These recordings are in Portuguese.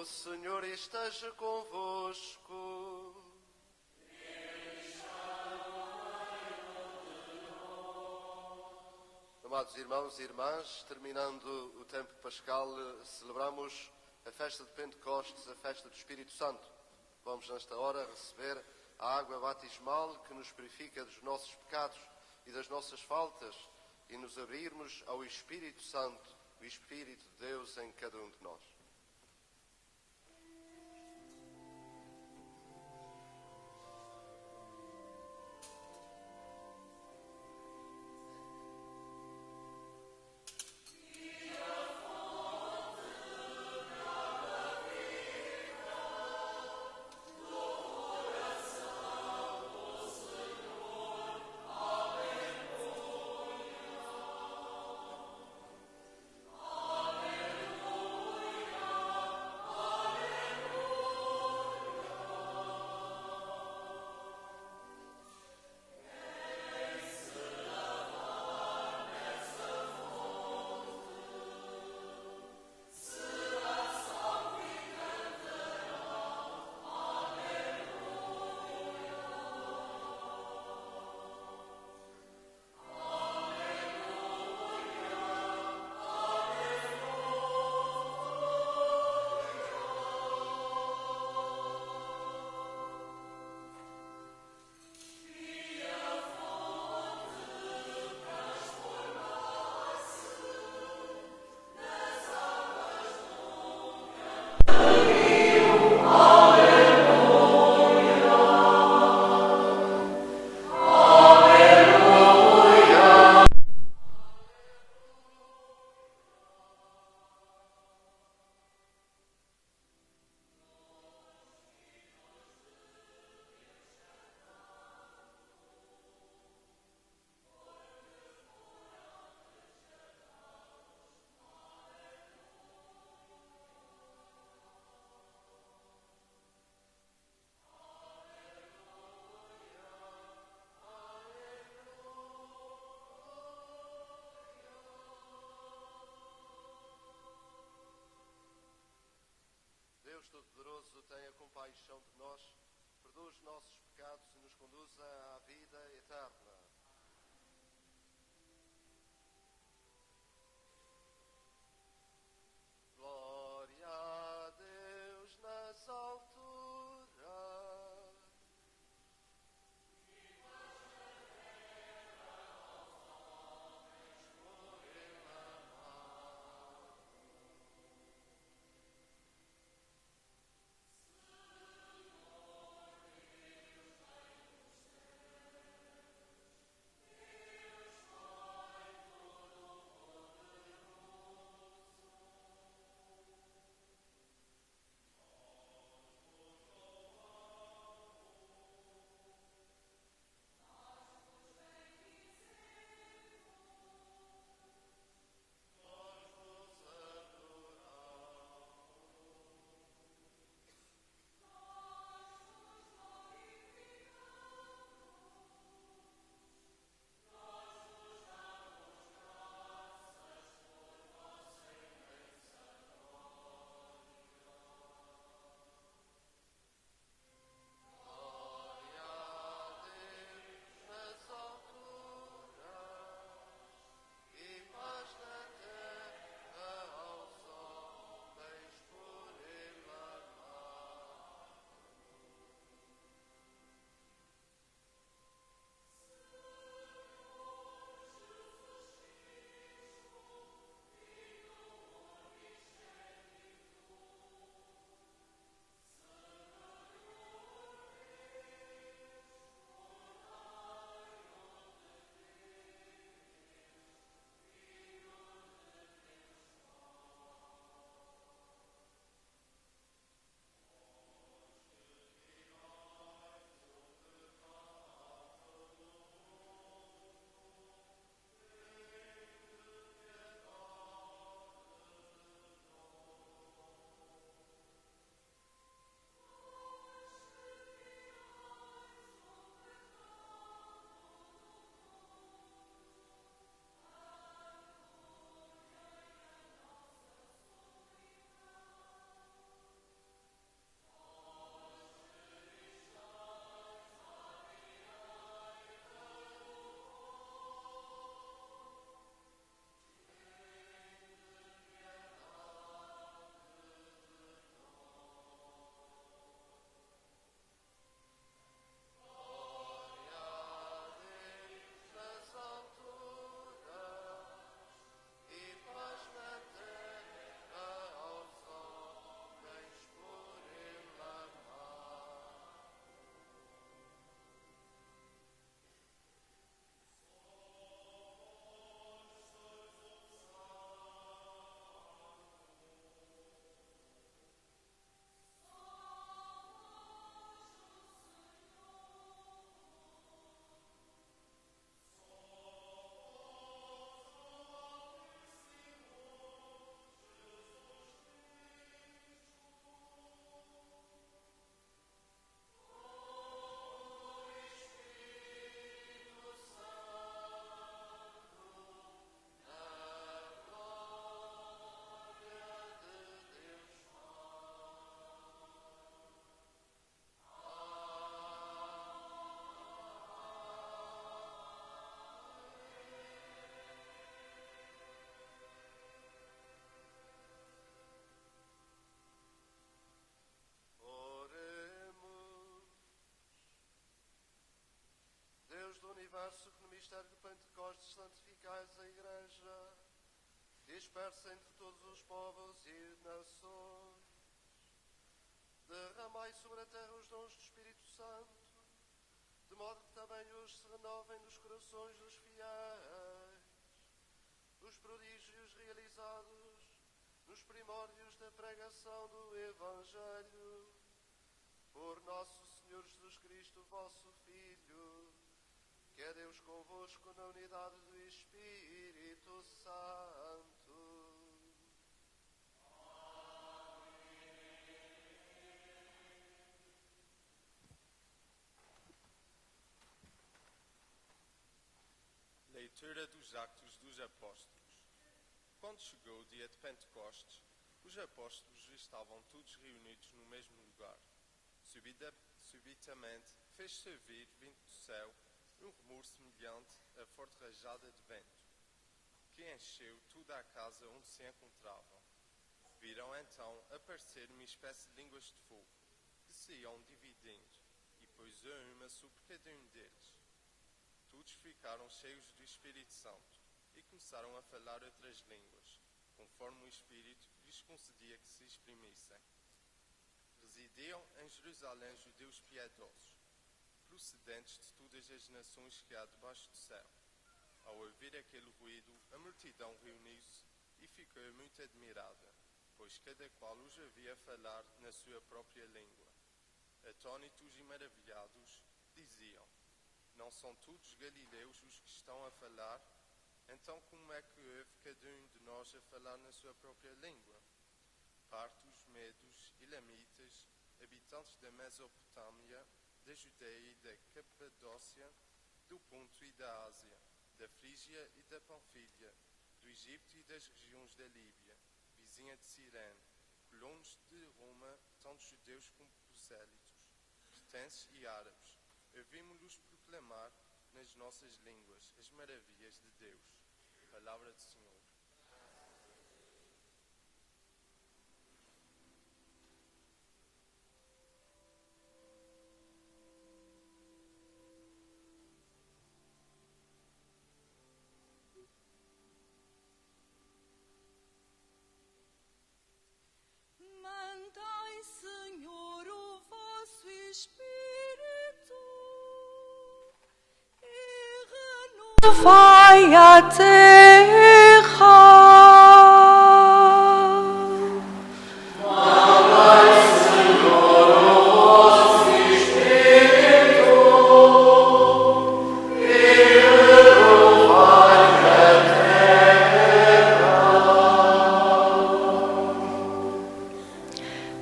Senhor esteja convosco. Amados irmãos e irmãs, terminando o tempo pascal, celebramos a festa de Pentecostes, a festa do Espírito Santo. Vamos nesta hora receber a água batismal que nos purifica dos nossos pecados e das nossas faltas e nos abrirmos ao Espírito Santo, o Espírito de Deus em cada um de nós. Deus Todo-Poderoso, tenha compaixão de nós, perdoa os nossos pecados e nos conduza à vida eterna. Glória a Deus nas alturas. verso que no mistério do Pentecostes santificais a Igreja, dispersa entre todos os povos e nações. Derramai sobre a terra os dons do Espírito Santo, de modo que também hoje se renovem nos corações dos fiéis os prodígios realizados nos primórdios da pregação do Evangelho, por nosso Senhor Jesus Cristo, vosso Filho, que é Deus convosco na unidade do Espírito Santo. Leitura dos Atos dos Apóstolos. Quando chegou o dia de Pentecostes, os apóstolos estavam todos reunidos no mesmo lugar. Subitamente fez-se ouvir, vindo do céu, um rumor semelhante a forte rajada de vento, que encheu toda a casa onde se encontravam. Viram então aparecer uma espécie de línguas de fogo, que se iam dividindo, e pôs uma sobre cada um deles. Todos ficaram cheios do Espírito Santo e começaram a falar outras línguas, conforme o Espírito lhes concedia que se exprimissem. Residiam em Jerusalém judeus piedosos, procedentes de todas as nações que há debaixo do céu. Ao ouvir aquele ruído, a multidão reuniu-se e ficou muito admirada, pois cada qual os ouvia falar na sua própria língua. Atônitos e maravilhados, diziam: não são todos galileus os que estão a falar? Então como é que ouve cada um de nós a falar na sua própria língua? Partos, medos, elamitas, habitantes da Mesopotâmia, da Judeia e da Capadócia, do Ponto e da Ásia, da Frígia e da Panfilha, do Egito e das regiões da Líbia, vizinha de Cirene, colonos de Roma, tanto judeus como prosélitos, cretenses e árabes, ouvimos-los proclamar nas nossas línguas as maravilhas de Deus. Palavra do Senhor. Mandai, Senhor, o vosso Espírito e renovai a terra.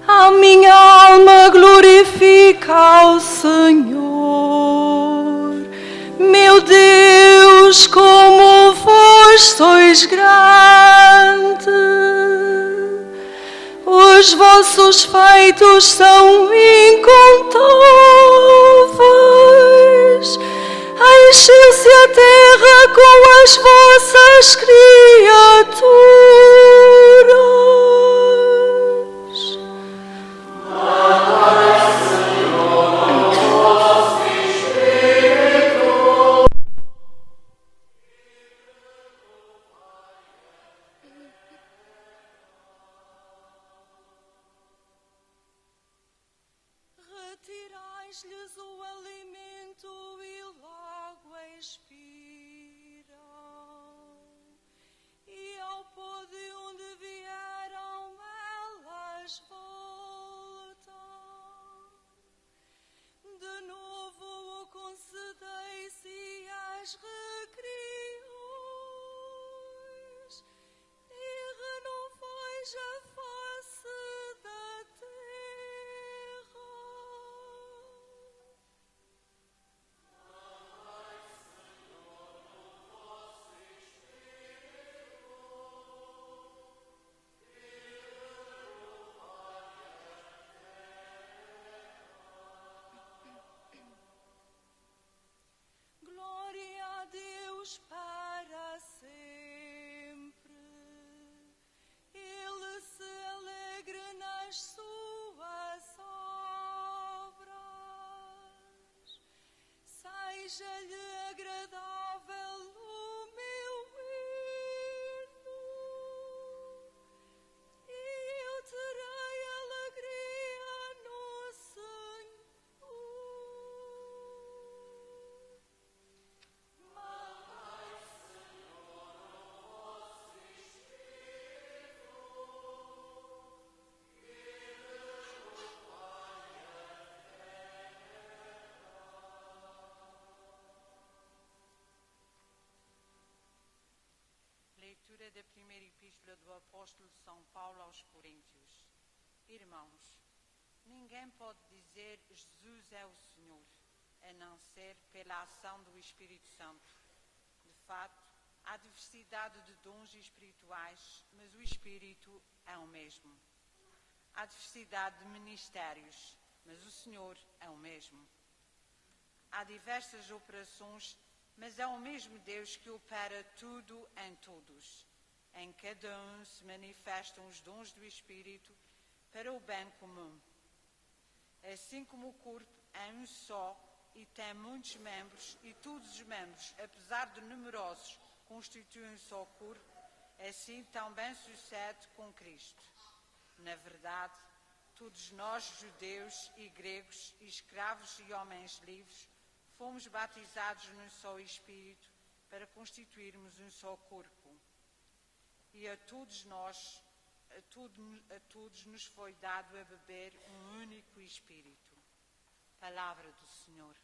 A minha alma glorifica ao Senhor. Meu Deus, como vós sois grande. Os vossos feitos são incontáveis. Encheu-se a terra com as vossas criaturas. Retirais-lhes o alimento e logo expiram, e ao do apóstolo São Paulo aos Coríntios. Irmãos, ninguém pode dizer Jesus é o Senhor, a não ser pela ação do Espírito Santo. De fato, há diversidade de dons espirituais, mas o Espírito é o mesmo. Há diversidade de ministérios, mas o Senhor é o mesmo. Há diversas operações, mas é o mesmo Deus que opera tudo em todos. Em cada um se manifestam os dons do Espírito para o bem comum. Assim como o corpo é um só e tem muitos membros, e todos os membros, apesar de numerosos, constituem um só corpo, assim também sucede com Cristo. Na verdade, todos nós, judeus e gregos, escravos e homens livres, fomos batizados num só Espírito para constituirmos um só corpo. E a todos nos foi dado a beber um único Espírito. Palavra do Senhor.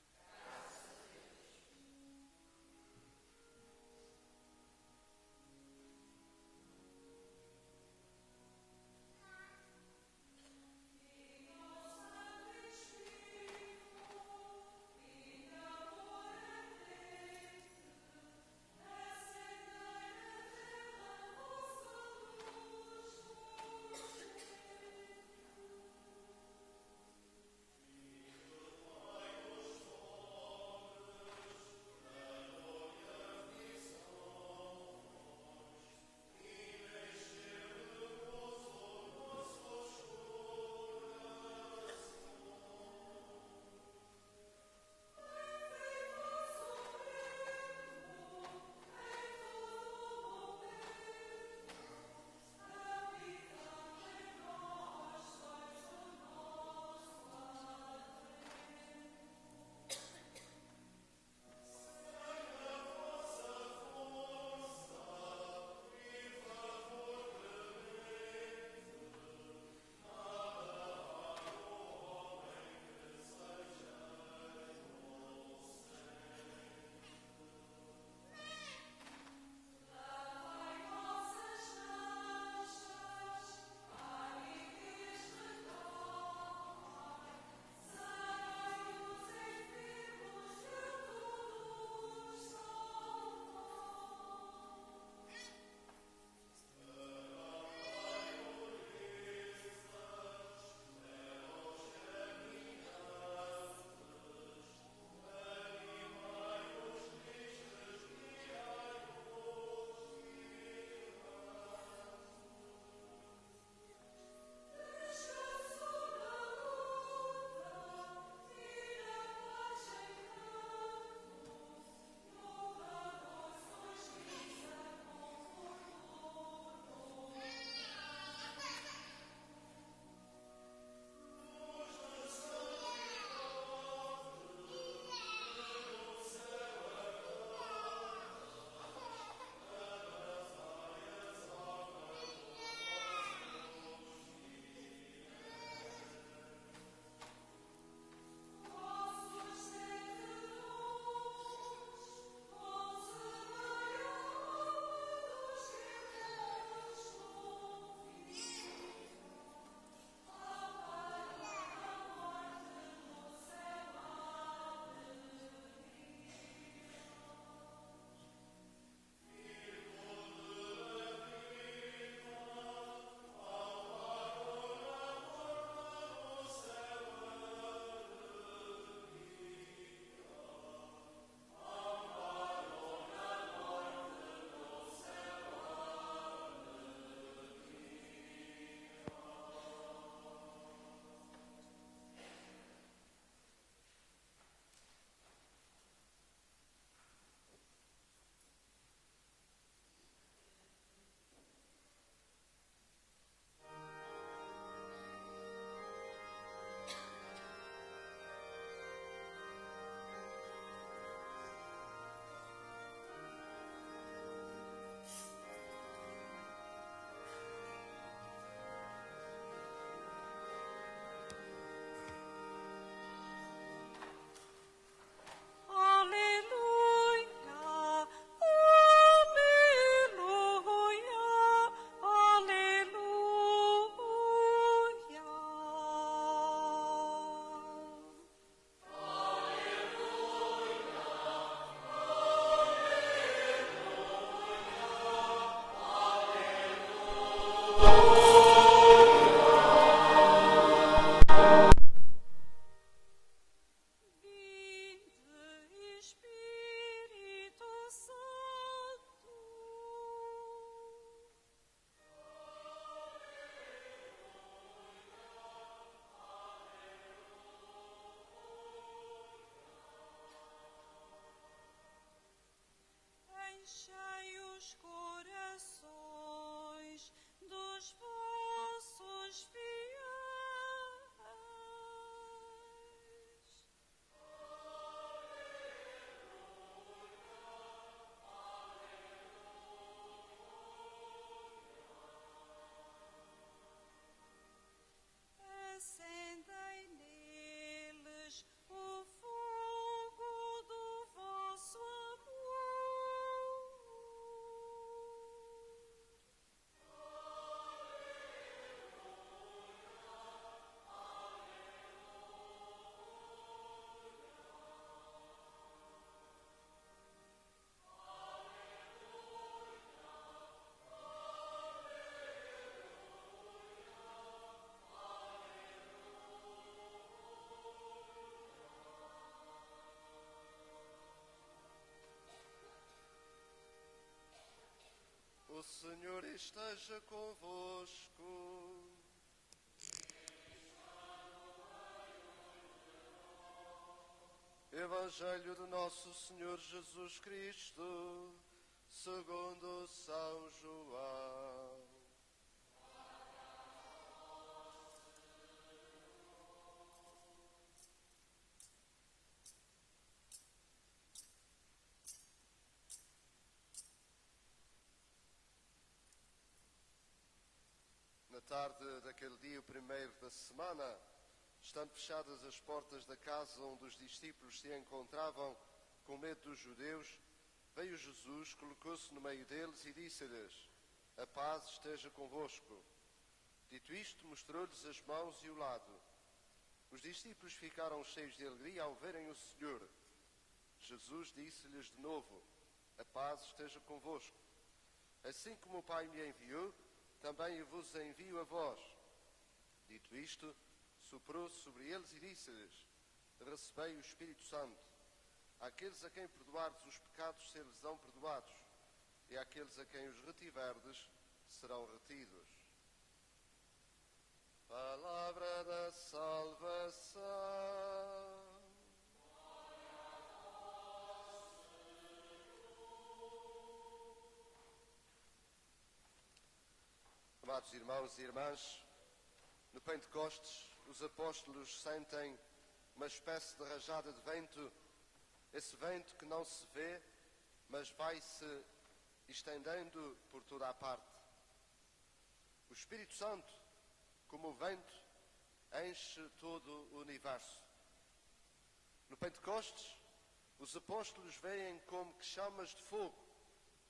Vinde, Espírito Santo. Enchei os corações dos vossos fiéis. Acendei neles o fogo do vosso amor. O Senhor esteja convosco. Evangelho de Nosso Senhor Jesus Cristo, segundo São João. Na tarde daquele dia, o primeiro da semana, estando fechadas as portas da casa onde os discípulos se encontravam, com medo dos judeus, veio Jesus, colocou-se no meio deles e disse-lhes: a paz esteja convosco. Dito isto, mostrou-lhes as mãos e o lado. Os discípulos ficaram cheios de alegria ao verem o Senhor. Jesus disse-lhes de novo: a paz esteja convosco. Assim como o Pai me enviou, também vos envio a vós. Dito isto, soprou sobre eles e disse-lhes: recebei o Espírito Santo. Àqueles a quem perdoardes os pecados ser-lhes-ão perdoados, e àqueles a quem os retiverdes serão retidos. Palavra da salvação. Amados irmãos e irmãs, no Pentecostes, os apóstolos sentem uma espécie de rajada de vento, esse vento que não se vê, mas vai-se estendendo por toda a parte. O Espírito Santo, como o vento, enche todo o universo. No Pentecostes, os apóstolos veem como que chamas de fogo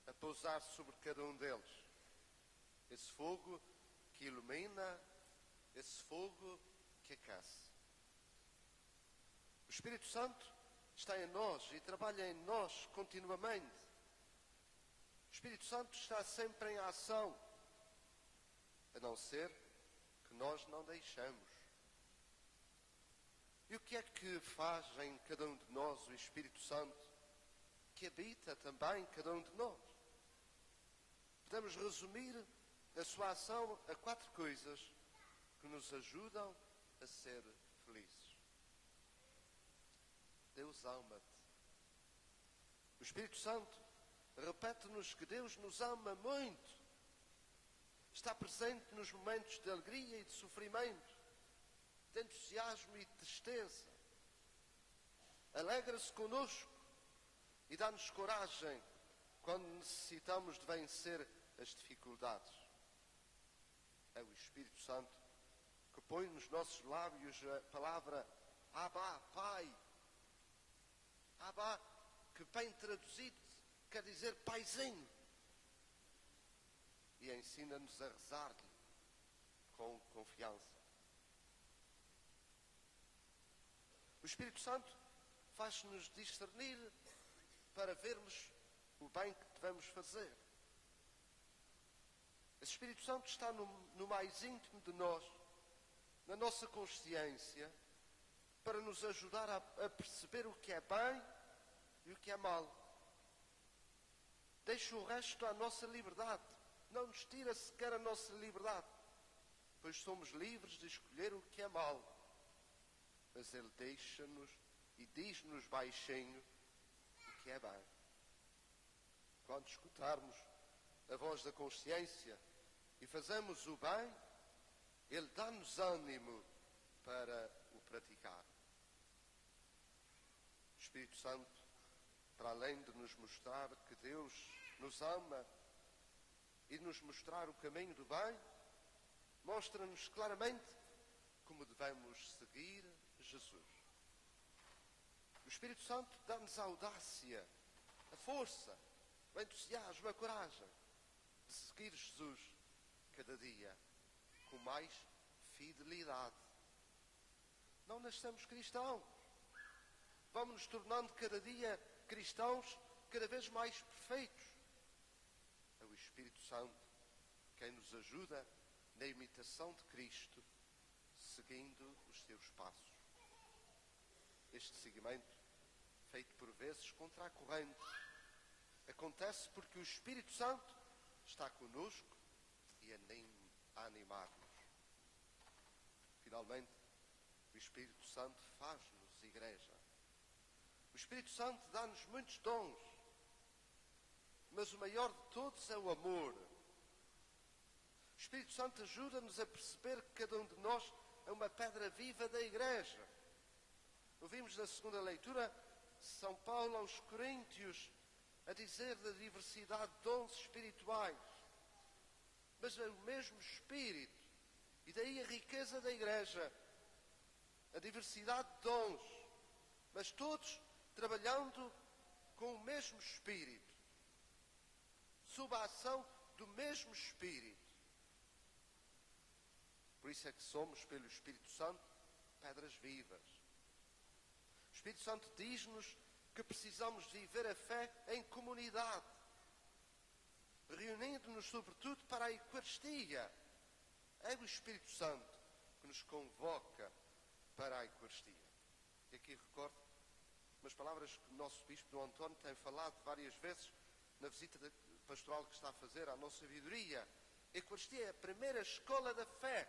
a pousar sobre cada um deles. Esse fogo que ilumina, esse fogo que aquece. O Espírito Santo está em nós e trabalha em nós continuamente. O Espírito Santo está sempre em ação, a não ser que nós não deixamos. E o que é que faz em cada um de nós o Espírito Santo, que habita também cada um de nós? Podemos resumir a sua ação a 4 coisas que nos ajudam a ser felizes. Deus ama-te. O Espírito Santo repete-nos que Deus nos ama muito. Está presente nos momentos de alegria e de sofrimento, de entusiasmo e de tristeza. Alegra-se conosco e dá-nos coragem quando necessitamos de vencer as dificuldades. É o Espírito Santo que põe nos nossos lábios a palavra Abba, Pai. Abba, que bem traduzido quer dizer paizinho. E ensina-nos a rezar-lhe com confiança. O Espírito Santo faz-nos discernir para vermos o bem que devemos fazer. Esse Espírito Santo está no mais íntimo de nós, na nossa consciência, para nos ajudar a perceber o que é bem e o que é mal. Deixa o resto à nossa liberdade. Não nos tira sequer a nossa liberdade, pois somos livres de escolher o que é mal. Mas Ele deixa-nos e diz-nos baixinho o que é bem. Quando escutarmos a voz da consciência e fazemos o bem, Ele dá-nos ânimo para o praticar. O Espírito Santo, para além de nos mostrar que Deus nos ama e nos mostrar o caminho do bem, mostra-nos claramente como devemos seguir Jesus. O Espírito Santo dá-nos a audácia, a força, o entusiasmo, a coragem de seguir Jesus cada dia com mais fidelidade. Não nascemos cristãos. Vamos nos tornando cada dia cristãos cada vez mais perfeitos. É o Espírito Santo quem nos ajuda na imitação de Cristo, seguindo os seus passos. Este seguimento, feito por vezes contra a corrente, acontece porque o Espírito Santo está conosco e a animar-nos. Finalmente, o Espírito Santo faz-nos igreja. O Espírito Santo dá-nos muitos dons, mas o maior de todos é o amor. O Espírito Santo ajuda-nos a perceber que cada um de nós é uma pedra viva da igreja. Ouvimos na segunda leitura São Paulo aos Coríntios a dizer da diversidade de dons espirituais. Mas é o mesmo Espírito, e daí a riqueza da igreja, a diversidade de dons, mas todos trabalhando com o mesmo Espírito, sob a ação do mesmo Espírito. Por isso é que somos, pelo Espírito Santo, pedras vivas. O Espírito Santo diz-nos que precisamos viver a fé em comunidade, reunindo-nos sobretudo para a Eucaristia. É o Espírito Santo que nos convoca para a Eucaristia. E aqui recordo umas palavras que o nosso Bispo Dom António tem falado várias vezes na visita pastoral que está a fazer à nossa sabedoria. A Eucaristia é a primeira escola da fé.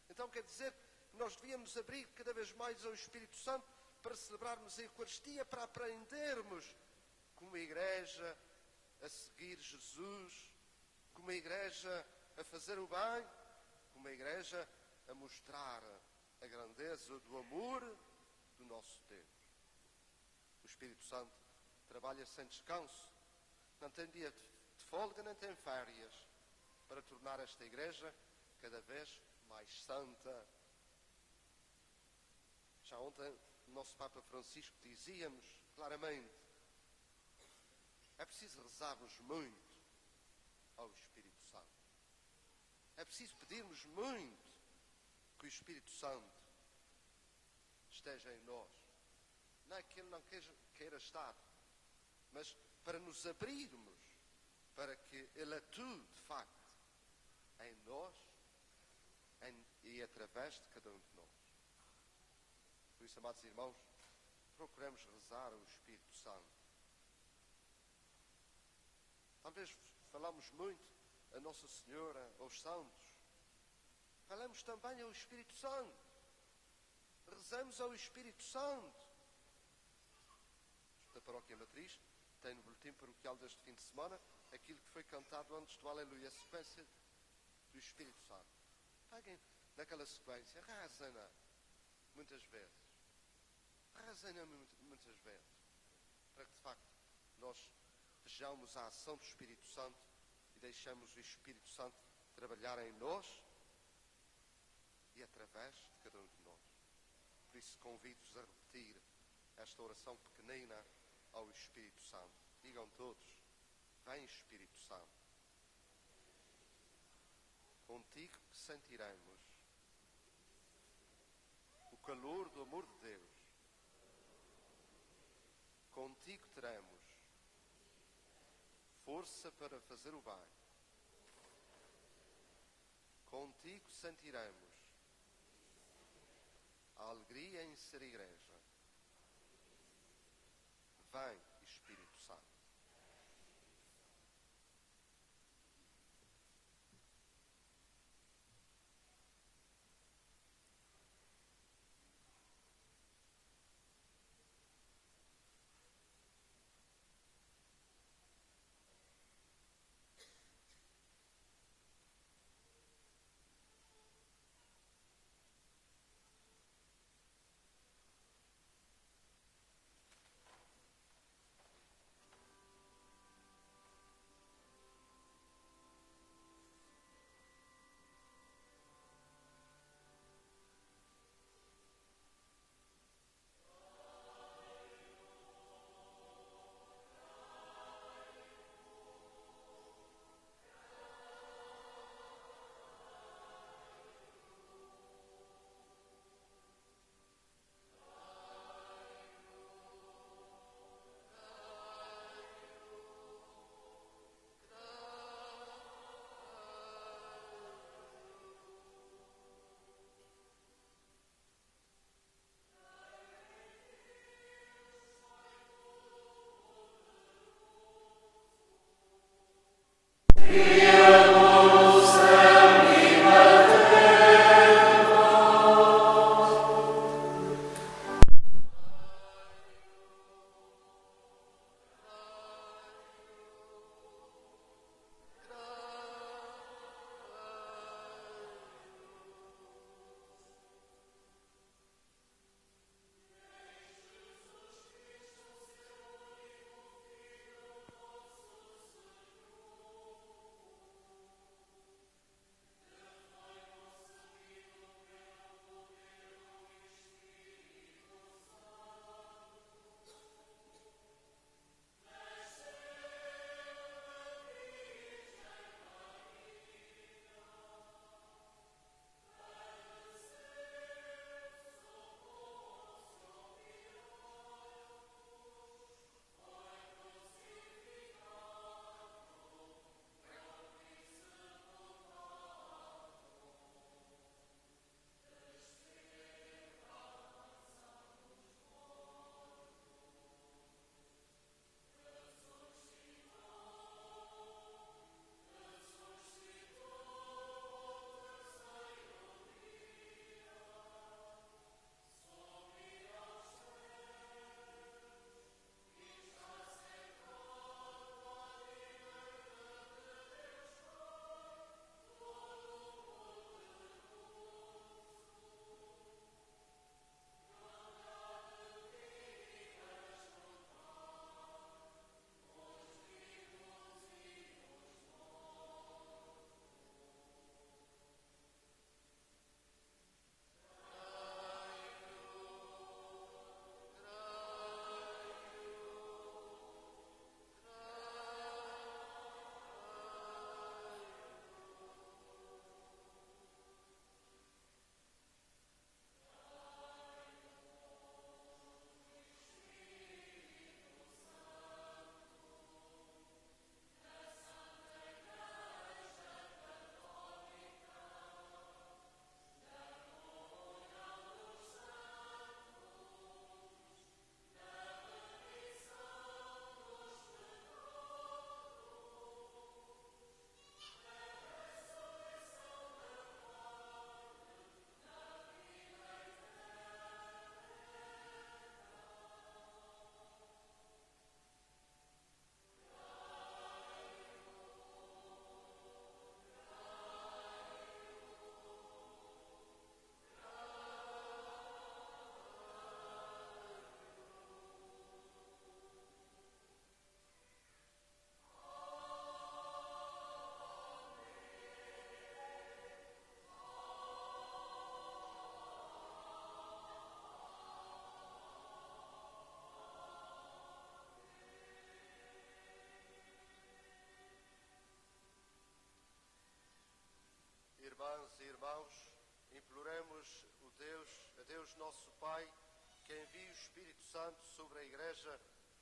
Então quer dizer que nós devíamos abrir cada vez mais ao Espírito Santo para celebrarmos a Eucaristia, para aprendermos como igreja a seguir Jesus, como igreja a fazer o bem, como igreja a mostrar a grandeza do amor do nosso Deus. O Espírito Santo trabalha sem descanso, não tem dia de folga, nem tem férias, para tornar esta igreja cada vez mais santa. Já ontem o nosso Papa Francisco dizia-nos claramente: é preciso rezarmos muito ao Espírito Santo. É preciso pedirmos muito que o Espírito Santo esteja em nós. Não é que Ele não queira estar, mas para nos abrirmos para que Ele atue de facto em nós e através de cada um de nós. Por isso, amados irmãos, procuremos rezar ao Espírito Santo. Talvez falamos muito a Nossa Senhora, aos santos. Falamos também ao Espírito Santo. Rezamos ao Espírito Santo. Da Paróquia Matriz tem no boletim paroquial deste fim de semana aquilo que foi cantado antes do Aleluia, a sequência do Espírito Santo. Peguem naquela sequência, rezem-na muitas vezes. Rezem-na muitas vezes. Para que de facto nós vejamos a ação do Espírito Santo e deixemos o Espírito Santo trabalhar em nós e através de cada um de nós. Por isso convido-vos a repetir esta oração pequenina ao Espírito Santo. Digam todos: vem Espírito Santo. Contigo que sentiremos o calor do amor de Deus. Contigo teremos força para fazer o bem. contigo sentiremos a alegria em ser igreja. Vem, Espírito Santo. Irmãs e irmãos, imploremos a Deus nosso Pai, que envie o Espírito Santo sobre a Igreja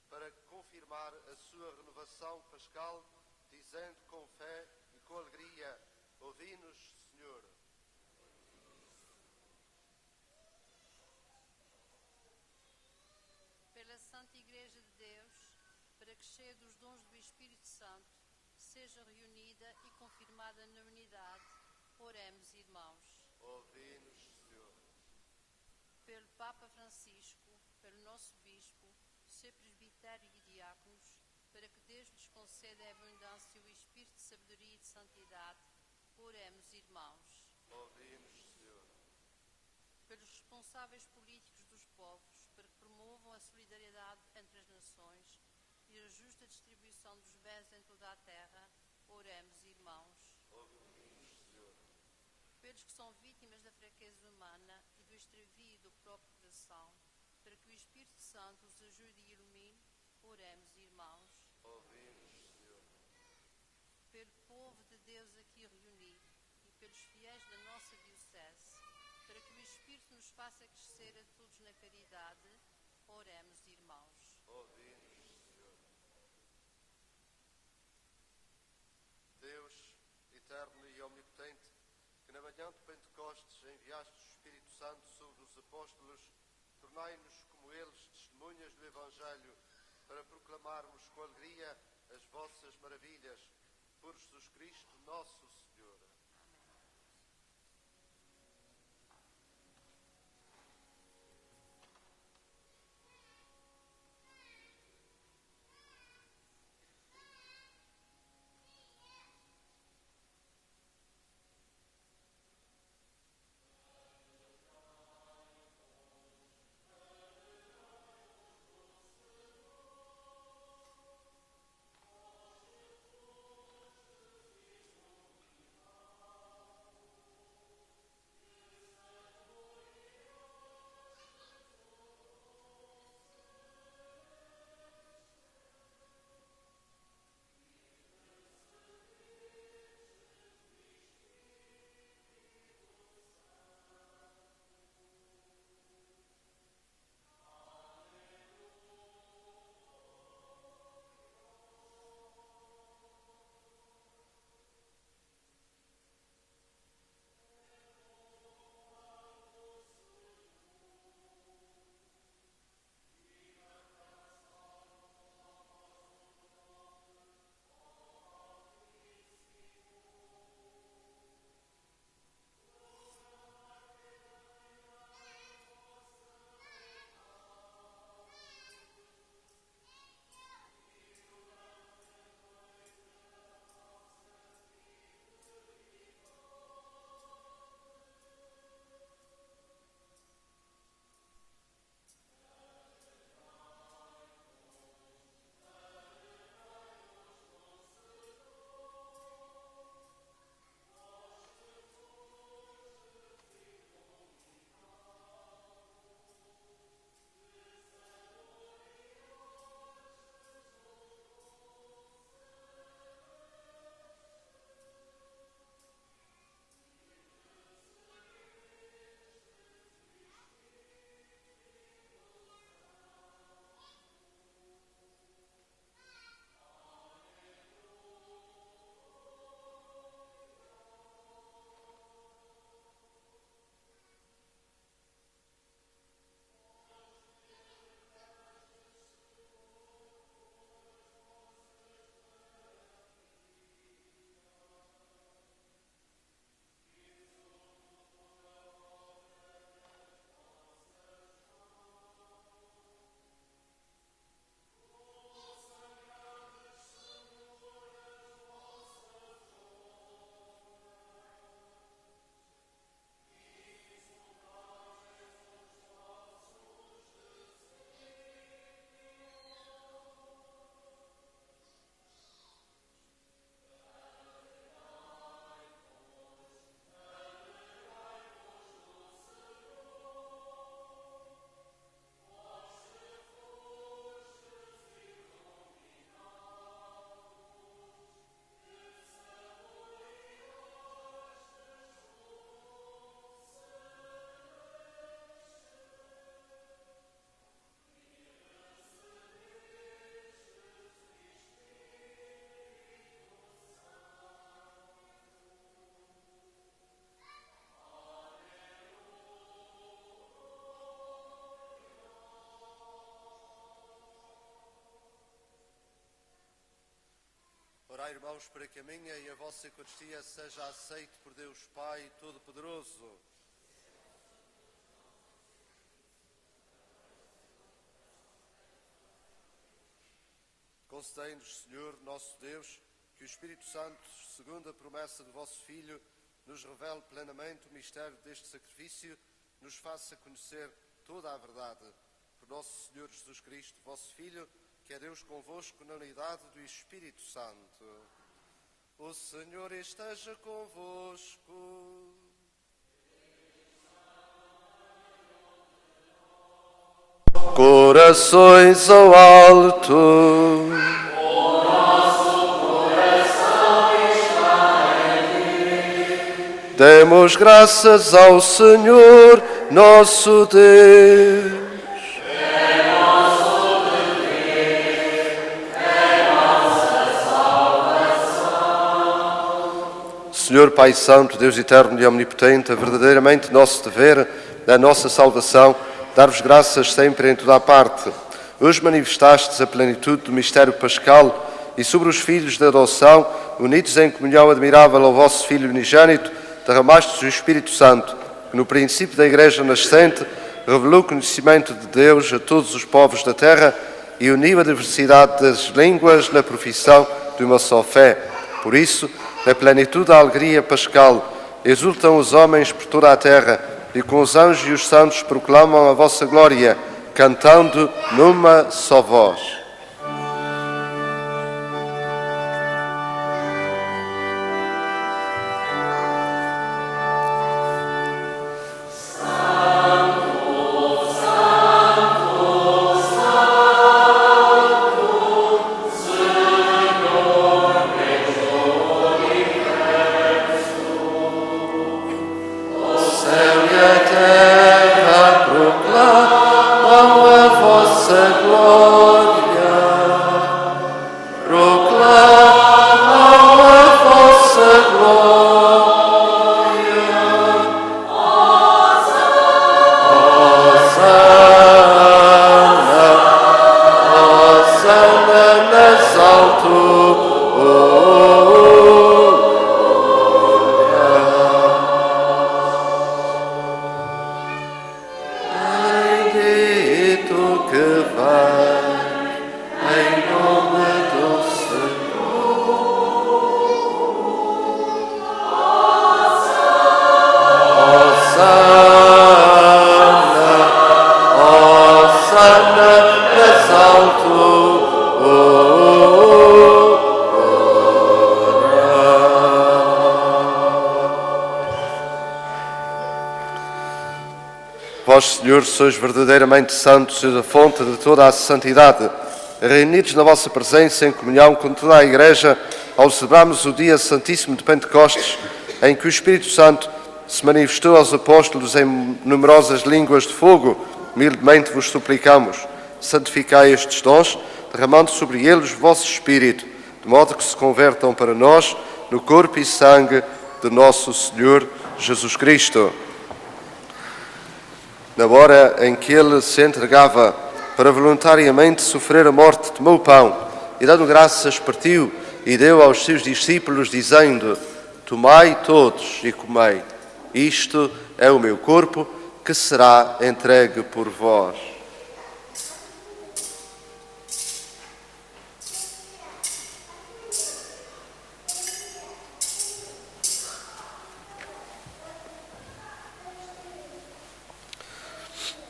para confirmar a sua renovação pascal, dizendo com fé e com alegria: ouvi-nos, Senhor. que, cheia dos dons do Espírito Santo, seja reunida e confirmada na unidade. Oremos, irmãos. Ouvi-nos, Senhor. Pelo Papa Francisco, pelo nosso Bispo, seu presbitério e diáconos, para que Deus lhes conceda a abundância o espírito de sabedoria e de santidade. Oremos, irmãos. Ouvi-nos, Senhor. Pelos responsáveis políticos dos povos, para que promovam a solidariedade entre as nações e a justa distribuição dos bens em toda a terra. Oremos, irmãos. Ouvi-nos, Senhor. Pelos que são vítimas da fraqueza humana e do extravio do próprio coração, para que o Espírito Santo os ajude e ilumine. Oremos, irmãos. Ouvi-nos, Senhor. Pelo povo de Deus aqui reunido e pelos fiéis da nossa diocese, para que o Espírito nos faça crescer a todos na caridade. Oremos, irmãos. Ouvi-nos, Senhor. Deus, eterno e omnipotente, que na manhã de Pentecostes enviaste o Espírito Santo sobre os apóstolos, tornai-nos como eles testemunhas do Evangelho, para proclamarmos com alegria as vossas maravilhas. Por Jesus Cristo, nosso Senhor. Orai, irmãos, para que a minha e a vossa Eucaristia seja aceite por Deus Pai Todo-Poderoso. Concedei-nos, Senhor, nosso Deus, que o Espírito Santo, segundo a promessa do vosso Filho, nos revele plenamente o mistério deste sacrifício, nos faça conhecer toda a verdade. Por nosso Senhor Jesus Cristo, vosso Filho, que é Deus convosco na unidade do Espírito Santo. O Senhor esteja convosco. Corações ao alto. O nosso coração está em ti. Demos graças ao Senhor, nosso Deus. É nosso dever, é nossa salvação. Senhor Pai Santo, Deus eterno e omnipotente, é verdadeiramente nosso dever, da nossa salvação, dar-vos graças sempre em toda a parte. Hoje manifestastes a plenitude do mistério pascal e sobre os filhos da adoção, unidos em comunhão admirável ao vosso Filho unigênito, derramastes o Espírito Santo, que no princípio da Igreja nascente revelou o conhecimento de Deus a todos os povos da terra e uniu a diversidade das línguas na profissão de uma só fé. Por isso, na plenitude da alegria pascal, exultam os homens por toda a terra e com os anjos e os santos proclamam a vossa glória, cantando numa só voz. Vós, Senhor, sois verdadeiramente santos e a fonte de toda a santidade. Reunidos na vossa presença em comunhão com toda a Igreja, ao celebrarmos o dia santíssimo de Pentecostes, em que o Espírito Santo se manifestou aos apóstolos em numerosas línguas de fogo, humildemente vos suplicamos, santificai estes dons, derramando sobre eles o vosso Espírito, de modo que se convertam para nós no corpo e sangue de nosso Senhor Jesus Cristo. Na hora em que ele se entregava para voluntariamente sofrer a morte, tomou o pão e, dando graças, partiu e deu aos seus discípulos, dizendo: tomai todos e comei. Isto é o meu corpo, que será entregue por vós.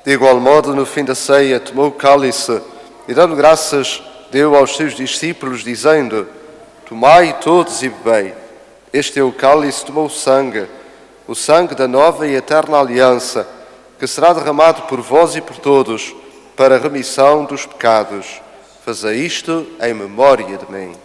De igual modo, no fim da ceia, tomou o cálice e, dando graças, deu aos seus discípulos, dizendo: tomai todos e bebei. Este é o cálice do meu sangue, o sangue da nova e eterna aliança, que será derramado por vós e por todos, para a remissão dos pecados. Fazei isto em memória de mim.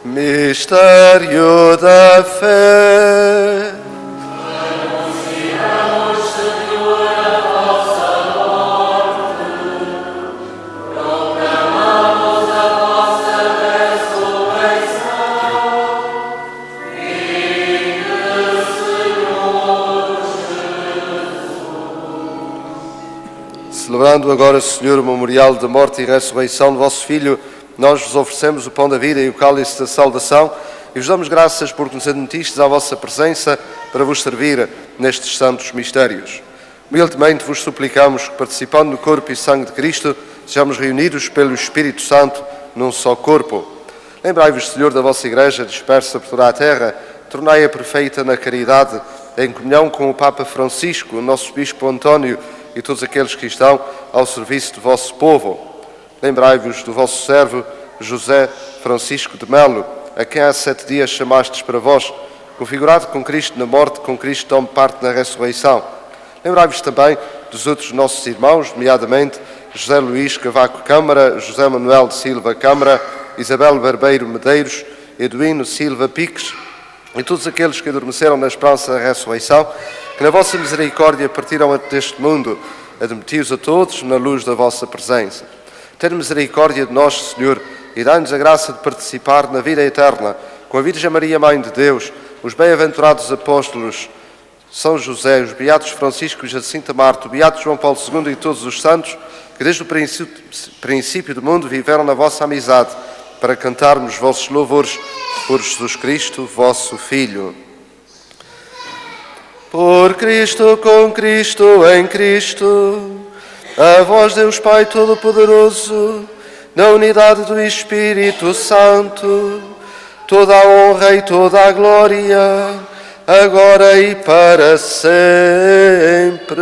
Mistério da fé. Anunciamos, Senhor, a vossa morte, proclamamos a vossa ressurreição. Celebrando agora, Senhor, o memorial da morte e ressurreição do vosso Filho, nós vos oferecemos o pão da vida e o cálice da saudação e vos damos graças porque nos admitistes à vossa presença para vos servir nestes santos mistérios. Humildemente vos suplicamos que, participando no corpo e sangue de Cristo, sejamos reunidos pelo Espírito Santo num só corpo. Lembrai-vos, Senhor, da vossa Igreja dispersa por toda a terra, tornai-a perfeita na caridade, em comunhão com o Papa Francisco, o nosso Bispo António e todos aqueles que estão ao serviço do vosso povo. Lembrai-vos do vosso servo José Francisco de Melo, a quem há 7 dias chamastes para vós, configurado com Cristo na morte, com Cristo tome parte na ressurreição. Lembrai-vos também dos outros nossos irmãos, nomeadamente José Luís Cavaco Câmara, José Manuel de Silva Câmara, Isabel Barbeiro Medeiros, Eduino Silva Piques e todos aqueles que adormeceram na esperança da ressurreição, que na vossa misericórdia partiram deste mundo, admiti-os a todos na luz da vossa presença. Tende misericórdia de nós, Senhor, e dai-nos a graça de participar na vida eterna com a Virgem Maria, Mãe de Deus, os bem-aventurados apóstolos São José, os beatos Francisco e Jacinta Marto, o beato João Paulo II e todos os santos, que desde o princípio do mundo viveram na vossa amizade, para cantarmos vossos louvores por Jesus Cristo, vosso Filho. Por Cristo, com Cristo, em Cristo, a vós Deus Pai Todo-Poderoso, na unidade do Espírito Santo, toda a honra e toda a glória, agora e para sempre.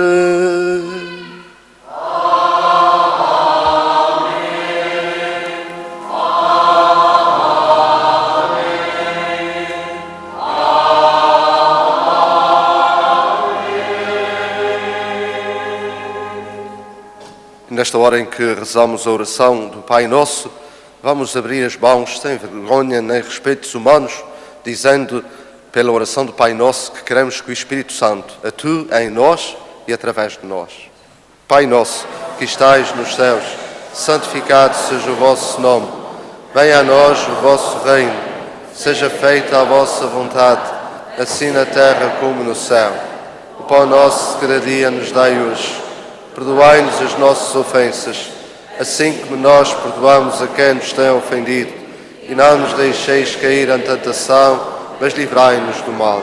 Nesta hora em que rezamos a oração do Pai Nosso, vamos abrir as mãos sem vergonha nem respeitos humanos, dizendo pela oração do Pai Nosso que queremos que o Espírito Santo atue em nós e através de nós. Pai Nosso, que estais nos céus, santificado seja o vosso nome. Venha a nós o vosso reino. Seja feita a vossa vontade, assim na terra como no céu. O pão nosso de cada dia nos dai hoje. Perdoai-nos as nossas ofensas, assim como nós perdoamos a quem nos tem ofendido. E não nos deixeis cair em tentação, mas livrai-nos do mal.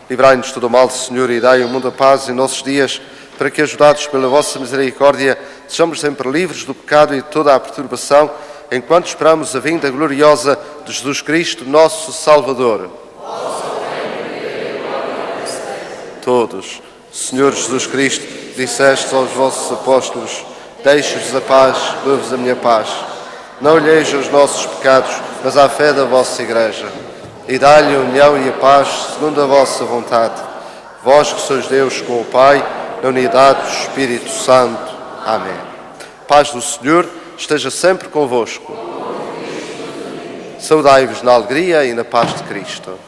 Livrai-nos do mal, Senhor, e dai ao mundo a paz em nossos dias, para que, ajudados pela vossa misericórdia, sejamos sempre livres do pecado e de toda a perturbação, enquanto esperamos a vinda gloriosa de Jesus Cristo, nosso Salvador. Todos. Senhor Jesus Cristo, disseste aos vossos apóstolos: deixe-vos a paz, dou-vos a minha paz. Não olheis os nossos pecados, mas à fé da vossa Igreja. E dai-lhe a união e a paz, segundo a vossa vontade. Vós que sois Deus com o Pai, na unidade do Espírito Santo. Amém. Paz do Senhor esteja sempre convosco. Saudai-vos na alegria e na paz de Cristo.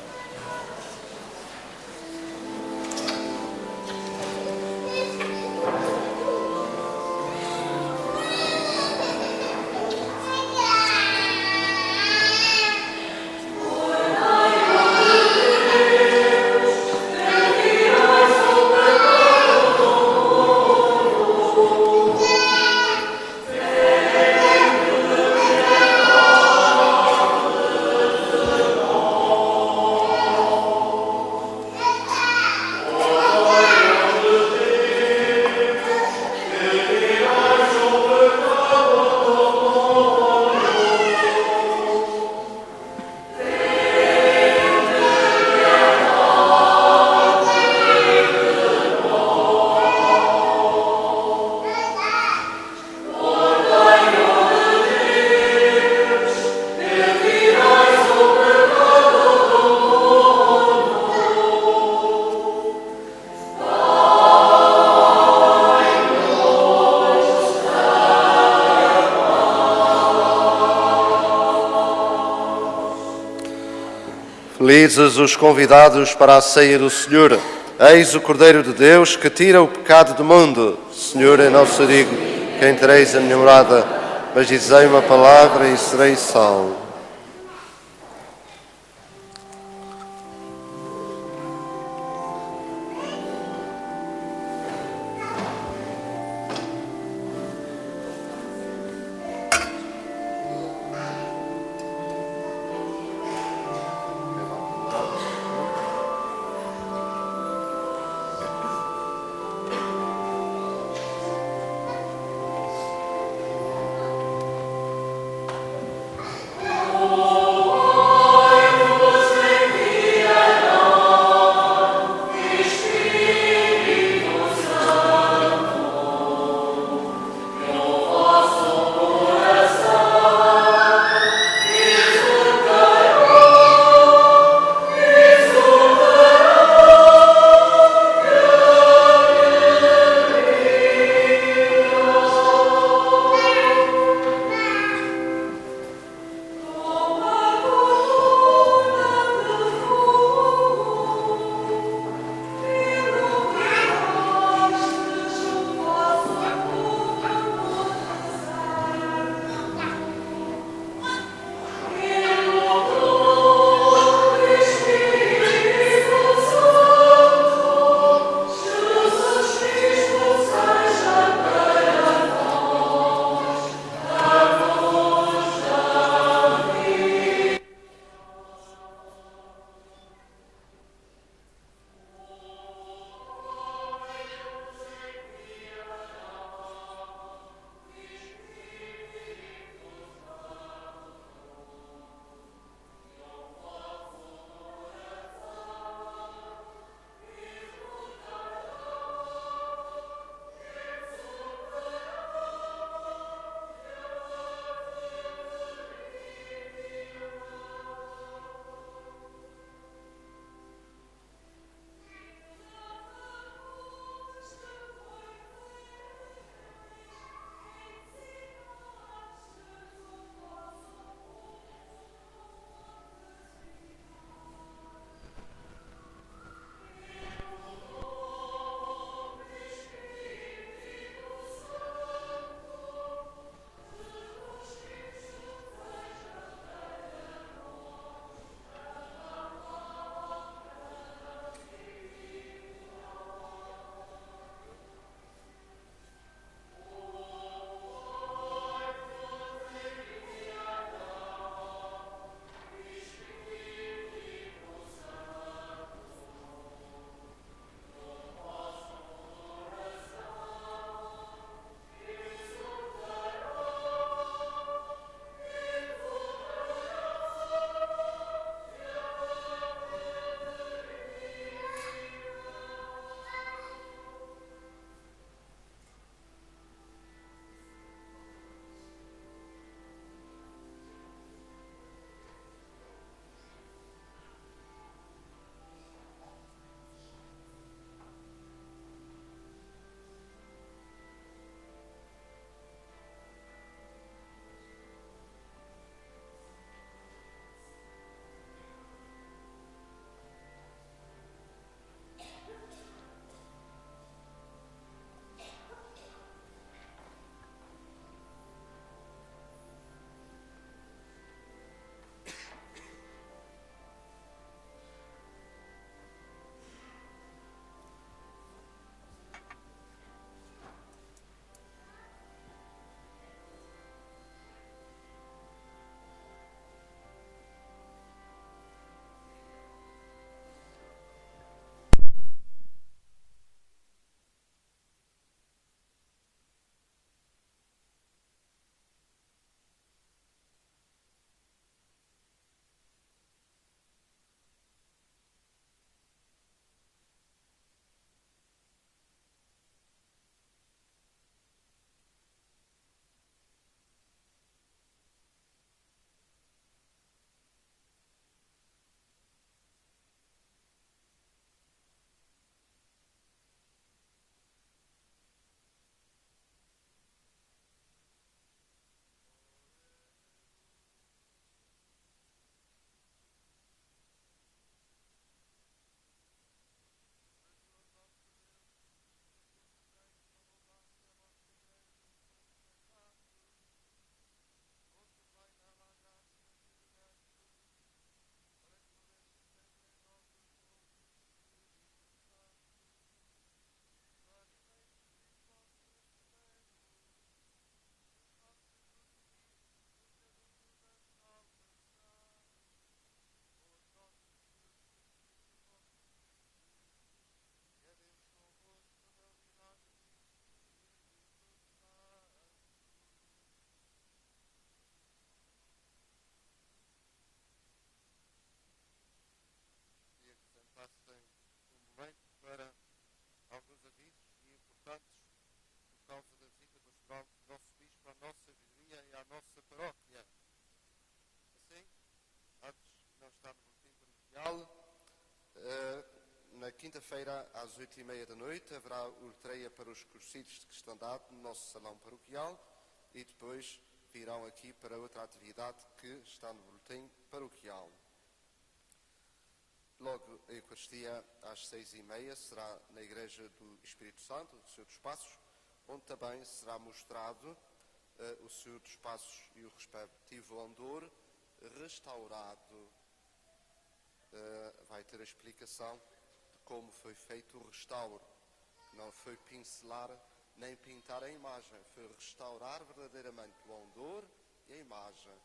Felizes os convidados para a ceia do Senhor. Eis o Cordeiro de Deus que tira o pecado do mundo. Senhor, eu não sou digno que entreis a minha morada, mas dizei uma palavra e serei salvo. quinta-feira, às 8h30 da noite, haverá letreia para os cursidos de cristandade no nosso salão paroquial e depois virão aqui para outra atividade que está no boletim paroquial. Logo, a Eucaristia, às 6h30, será na Igreja do Espírito Santo, do Senhor dos Passos, onde também será mostrado o Senhor dos Passos e o respectivo andor restaurado. Vai ter a explicação de como foi feito o restauro. Não foi pincelar nem pintar a imagem, foi restaurar verdadeiramente o andor e a imagem.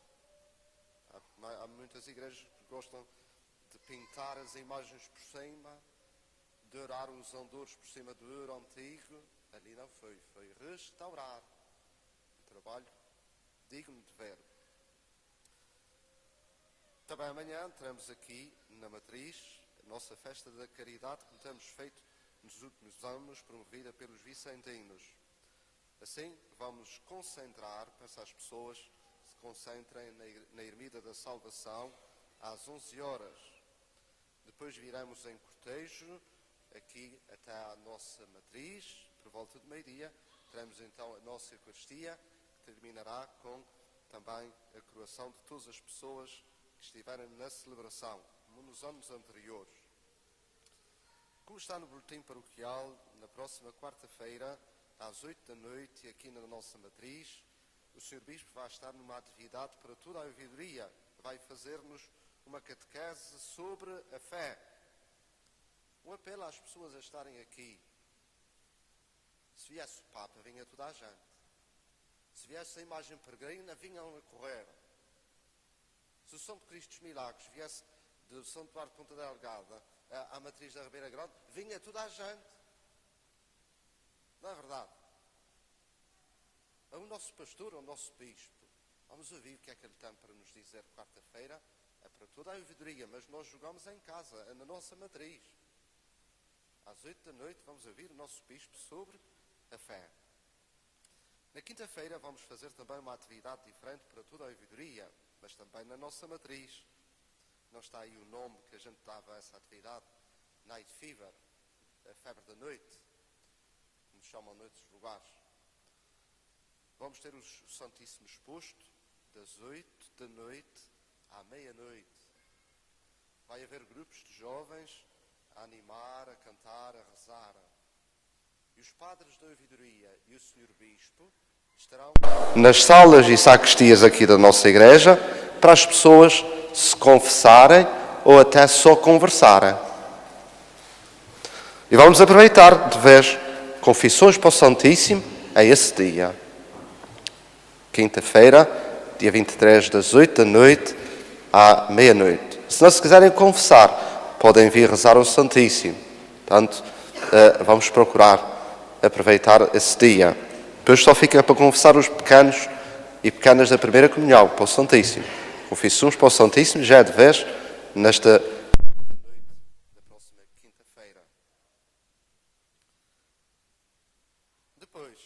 Há muitas igrejas que gostam de pintar as imagens por cima, de orar os andores por cima do ouro antigo. Ali não foi, foi restaurar. Um trabalho digno de ver. Também amanhã entramos aqui na Matriz, a nossa festa da caridade, como temos feito nos últimos anos, promovida pelos vicentinos. Assim, vamos concentrar, peço às pessoas que se concentrem na Ermida da Salvação, às 11 horas. Depois viremos em cortejo, aqui até à nossa Matriz, por volta de meio-dia. Teremos então a nossa Eucaristia, que terminará com também a coroação de todas as pessoas que estiverem na celebração, como nos anos anteriores. Como está no boletim paroquial, na próxima quarta-feira, às 8 da noite, aqui na nossa Matriz, o Sr. Bispo vai estar numa atividade para toda a ouvidoria. Vai fazer-nos uma catequese sobre a fé. Um apelo às pessoas a estarem aqui. Se viesse o Papa, vinha toda a gente. Se viesse a imagem peregrina, vinham a correr. Se o Santo Cristo dos Milagres viesse do Santuário de Ponta Delgada à Matriz da Ribeira Grande, vinha toda a gente. Não é verdade? O nosso pastor, o nosso bispo, vamos ouvir o que é que ele tem para nos dizer quarta-feira. É para toda a ouvidoria, mas nós jogamos em casa, é na nossa Matriz. Às 8 da noite vamos ouvir o nosso bispo sobre a fé. Na quinta-feira vamos fazer também uma atividade diferente para toda a ouvidoria, mas também na nossa Matriz. Não está aí o nome que a gente dava a essa atividade, Night Fever, a febre da noite, como chamam noutros lugares. Vamos ter o Santíssimo exposto das 8 da noite à meia-noite. Vai haver grupos de jovens a animar, a cantar, a rezar. E os padres da ouvidoria e o Sr. Bispo estarão nas salas e sacristias aqui da nossa igreja para as pessoas se confessarem ou até só conversarem. E vamos aproveitar de vez confissões para o Santíssimo a esse dia. Quinta-feira, dia 23, das 8 da noite à meia-noite. Se não se quiserem confessar, podem vir rezar ao Santíssimo. Portanto, vamos procurar aproveitar esse dia. Depois só fica para confessar os pequenos e pequenas da primeira comunhão, para o Santíssimo. Confissões para o Santíssimo já é de vez nesta noite da próxima quinta-feira. Depois,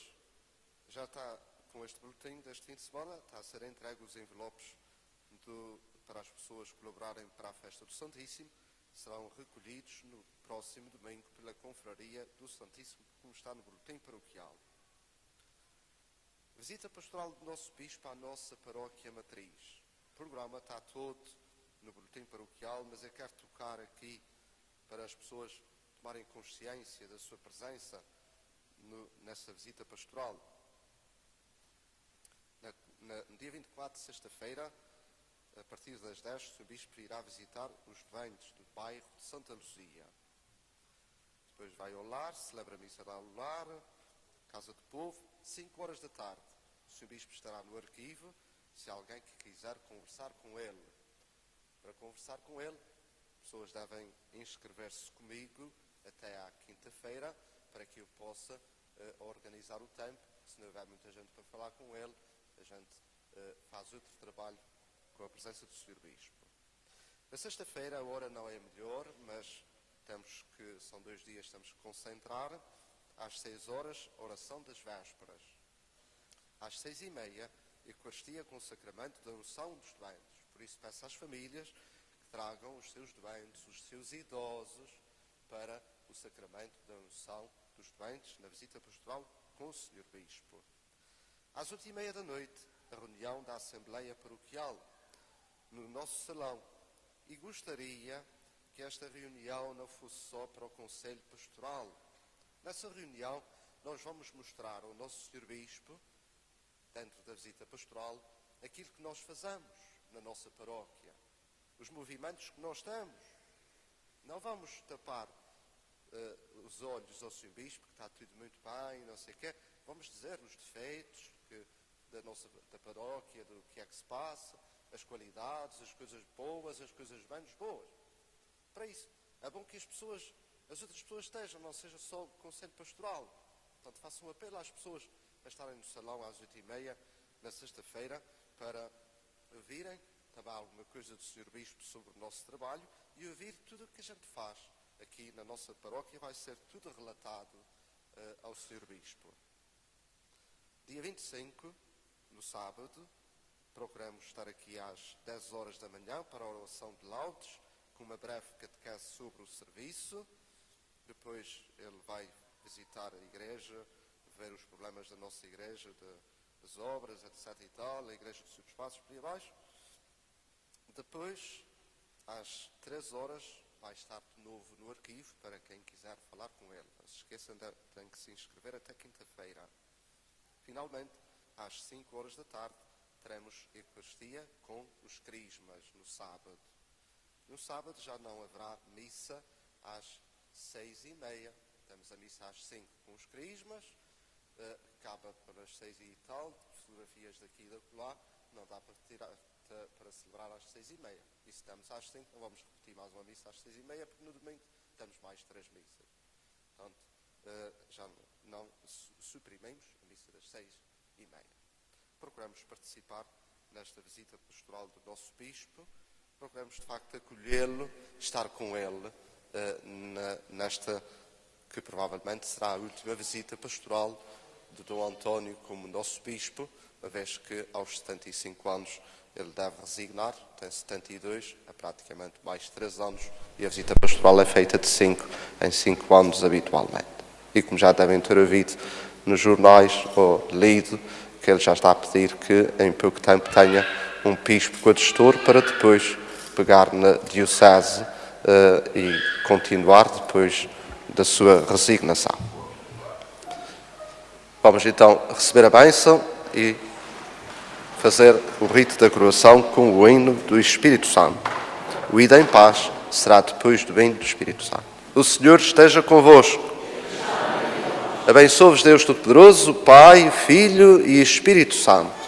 já está com este boletim deste fim de semana, está a ser entregue os envelopes para as pessoas colaborarem para a festa do Santíssimo. Serão recolhidos no próximo domingo pela Confraria do Santíssimo, como está no boletim paroquial. Visita pastoral do nosso Bispo à nossa paróquia Matriz. O programa está todo no boletim paroquial, mas eu quero tocar aqui para as pessoas tomarem consciência da sua presença nessa visita pastoral. No dia 24, sexta-feira, a partir das 10, o Sr. Bispo irá visitar os doentes do bairro de Santa Luzia. Depois vai ao lar, celebra a missa ao lar, Casa do Povo, 5 horas da tarde. O Sr. Bispo estará no arquivo, se alguém que quiser conversar com ele. Para conversar com ele, pessoas devem inscrever-se comigo até à quinta-feira, para que eu possa organizar o tempo. Se não houver muita gente para falar com ele, a gente faz outro trabalho com a presença do Sr. Bispo. Na sexta-feira a hora não é melhor, mas são 2 dias, temos que concentrar. Às 6 horas, oração das vésperas. Às 6h30, Eucaristia com o sacramento da unção dos doentes. Por isso peço às famílias que tragam os seus doentes, os seus idosos, para o sacramento da unção dos doentes na visita pastoral com o Sr. Bispo. Às 8h30 da noite, a reunião da Assembleia Paroquial no nosso salão. E gostaria que esta reunião não fosse só para o Conselho Pastoral. Nessa reunião, nós vamos mostrar ao nosso Sr. Bispo, dentro da visita pastoral, aquilo que nós fazemos na nossa paróquia, os movimentos que nós temos. Não vamos tapar os olhos ao Sr. Bispo, que está tudo muito bem, não sei o quê. Vamos dizer os defeitos da paróquia, do que é que se passa, as qualidades, as coisas boas, as coisas menos boas. Para isso, é bom que as outras pessoas estejam, não seja só o Conselho Pastoral. Portanto, faço um apelo às pessoas a estarem no salão às 8h30, na sexta-feira, para ouvirem também alguma coisa do Sr. Bispo sobre o nosso trabalho e ouvir tudo o que a gente faz aqui na nossa paróquia. Vai ser tudo relatado ao Sr. Bispo. Dia 25, no sábado, procuramos estar aqui às 10 horas da manhã para a oração de laudes, com uma breve catequese sobre o serviço. Depois ele vai visitar a igreja, ver os problemas da nossa igreja, das obras, etc. e tal, a igreja dos seus passos, por aí abaixo. Depois, às 3 horas, vai estar de novo no arquivo para quem quiser falar com ele. Não se esqueçam, tem que se inscrever até quinta-feira. Finalmente, às 5 horas da tarde, teremos Eucaristia com os crismas no sábado. No sábado já não haverá missa às 6h30. Temos a missa às 5 com os crismas. Acaba pelas 6 e tal, fotografias daqui e da lá. Não dá para celebrar às 6h30. E se estamos às 5, não vamos repetir mais uma missa às 6h30, porque no domingo temos mais 3 missas. Portanto, já não suprimimos a missa das 6h30. Procuramos participar nesta visita pastoral do nosso Bispo. Procuramos, de facto, acolhê-lo, estar com ele nesta que provavelmente será a última visita pastoral de Dom António como nosso Bispo, uma vez que aos 75 anos ele deve resignar, tem 72, é praticamente mais 3 anos, e a visita pastoral é feita de 5 em 5 anos habitualmente. E como já devem ter ouvido nos jornais ou lido, que ele já está a pedir que em pouco tempo tenha um bispo coadjutor para depois pegar na diocese e continuar depois da sua resignação. Vamos então receber a bênção e fazer o rito da coroação com o hino do Espírito Santo. O ida em paz será depois do hino do Espírito Santo. O Senhor esteja convosco. Abençoe-vos Deus Todo-Poderoso, Pai, Filho e Espírito Santo.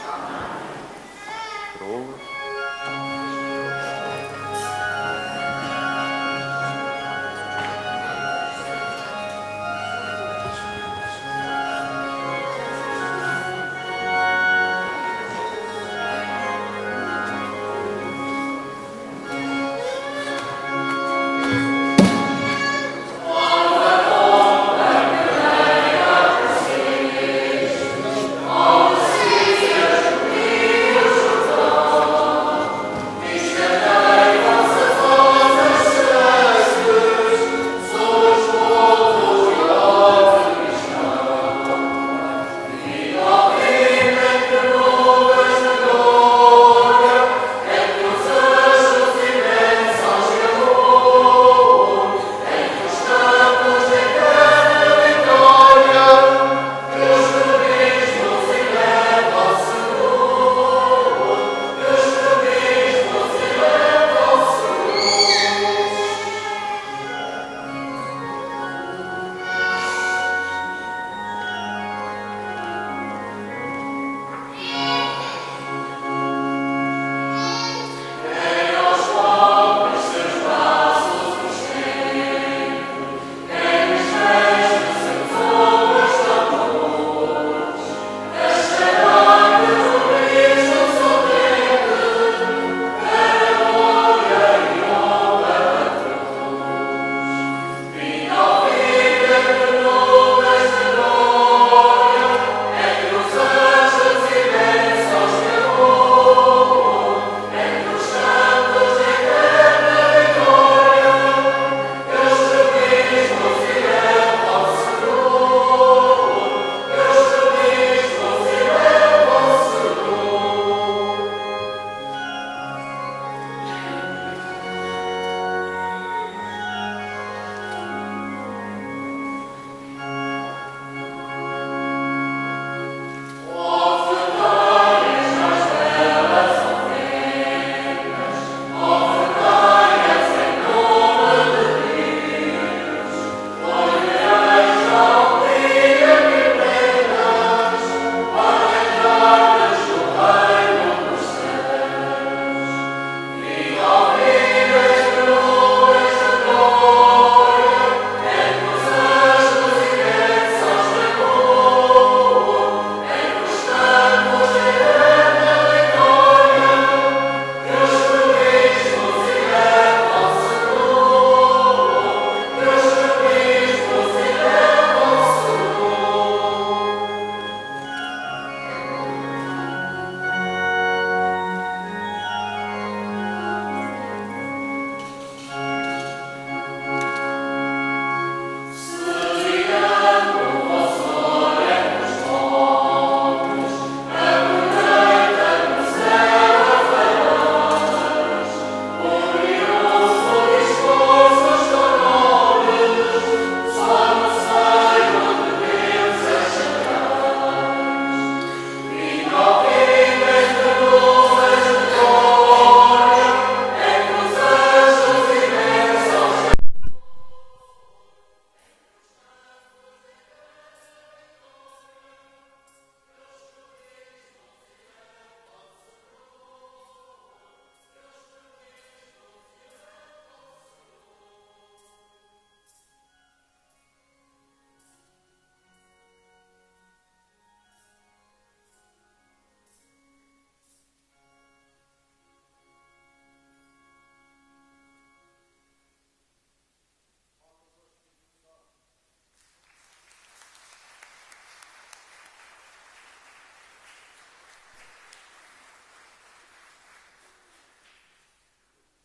Sim.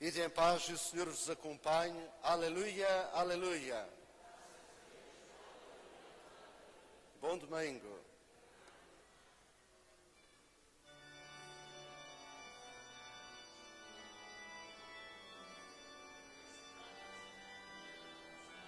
Ide em paz e o Senhor vos acompanhe. Aleluia, aleluia. Bom domingo.